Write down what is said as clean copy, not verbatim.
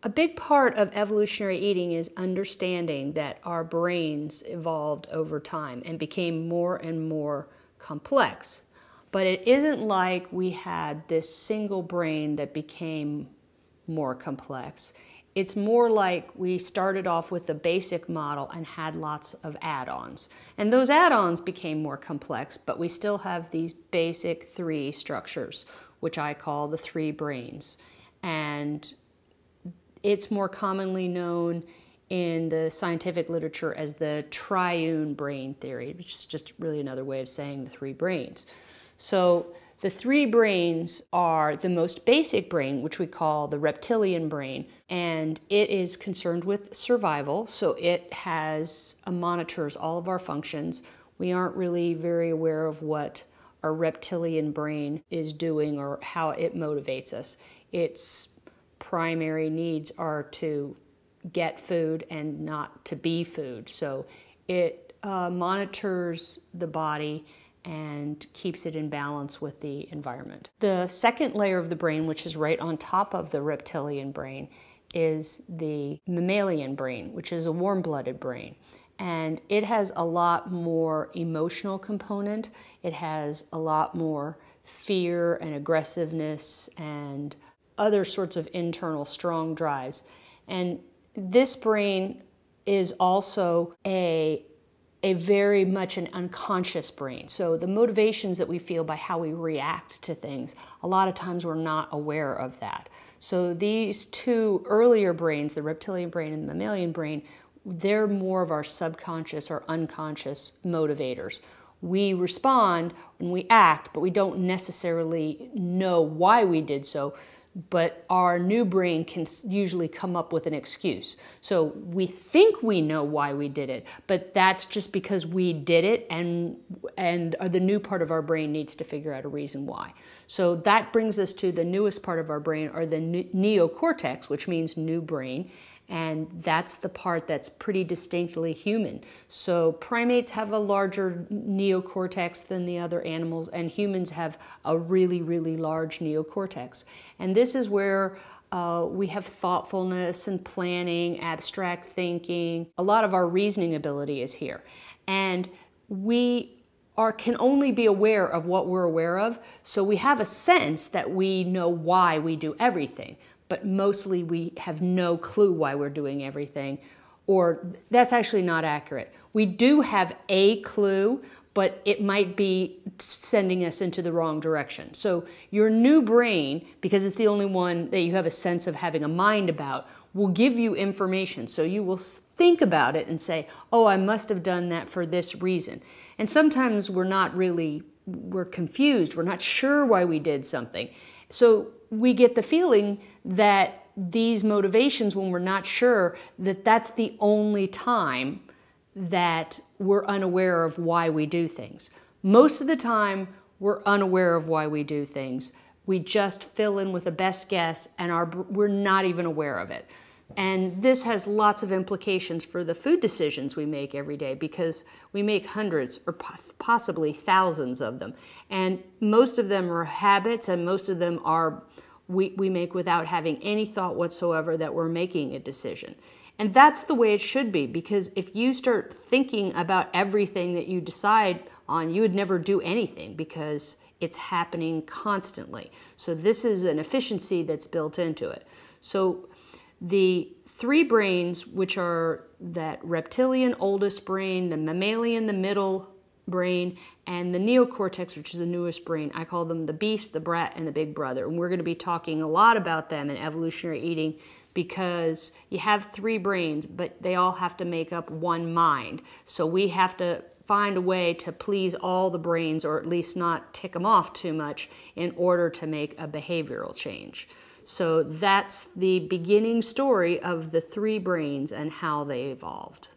A big part of evolutionary eating is understanding that our brains evolved over time and became more and more complex. But it isn't like we had this single brain that became more complex. It's more like we started off with the basic model and had lots of add-ons. And those add-ons became more complex, but we still have these basic three structures, which I call the three brains. And it's more commonly known in the scientific literature as the triune brain theory, which is just really another way of saying the three brains. So the three brains are the most basic brain, which we call the reptilian brain, and it is concerned with survival. So it monitors all of our functions. We aren't really very aware of what our reptilian brain is doing or how it motivates us. Its primary needs are to get food and not to be food. So it monitors the body and keeps it in balance with the environment. The second layer of the brain, which is right on top of the reptilian brain, is the mammalian brain, which is a warm-blooded brain. And it has a lot more emotional component. It has a lot more fear and aggressiveness and other sorts of internal strong drives. And this brain is also a very much an unconscious brain. So the motivations that we feel by how we react to things, a lot of times we're not aware of that. So these two earlier brains, the reptilian brain and the mammalian brain, they're more of our subconscious or unconscious motivators. We respond and we act, but we don't necessarily know why we did so. But our new brain can usually come up with an excuse. So we think we know why we did it, but that's just because we did it, and the new part of our brain needs to figure out a reason why. So that brings us to the newest part of our brain, or the neocortex, which means new brain. And that's the part that's pretty distinctly human. So primates have a larger neocortex than the other animals, and humans have a really, really large neocortex. And this is where we have thoughtfulness and planning, abstract thinking. A lot of our reasoning ability is here. And we can only be aware of what we're aware of. So we have a sense that we know why we do everything, but mostly we have no clue why we're doing everything, or that's actually not accurate. We do have a clue, but it might be sending us into the wrong direction. So your new brain, because it's the only one that you have a sense of having a mind about, will give you information. So you will think about it and say, oh, I must have done that for this reason. And sometimes we're confused. We're not sure why we did something. So we get the feeling that these motivations, when we're not sure, that that's the only time that we're unaware of why we do things. Most of the time, we're unaware of why we do things. We just fill in with a best guess, and we're not even aware of it. And this has lots of implications for the food decisions we make every day, because we make hundreds or possibly thousands of them. And most of them are habits, and most of them are we make without having any thought whatsoever that we're making a decision. And that's the way it should be, because if you start thinking about everything that you decide on, you would never do anything, because it's happening constantly. So this is an efficiency that's built into it. So the three brains, which are that reptilian oldest brain, the mammalian, the middle brain, and the neocortex, which is the newest brain, I call them the beast, the brat, and the big brother. And we're going to be talking a lot about them in evolutionary eating, because you have three brains, but they all have to make up one mind. So we have to find a way to please all the brains, or at least not tick them off too much, in order to make a behavioral change. So that's the beginning story of the three brains and how they evolved.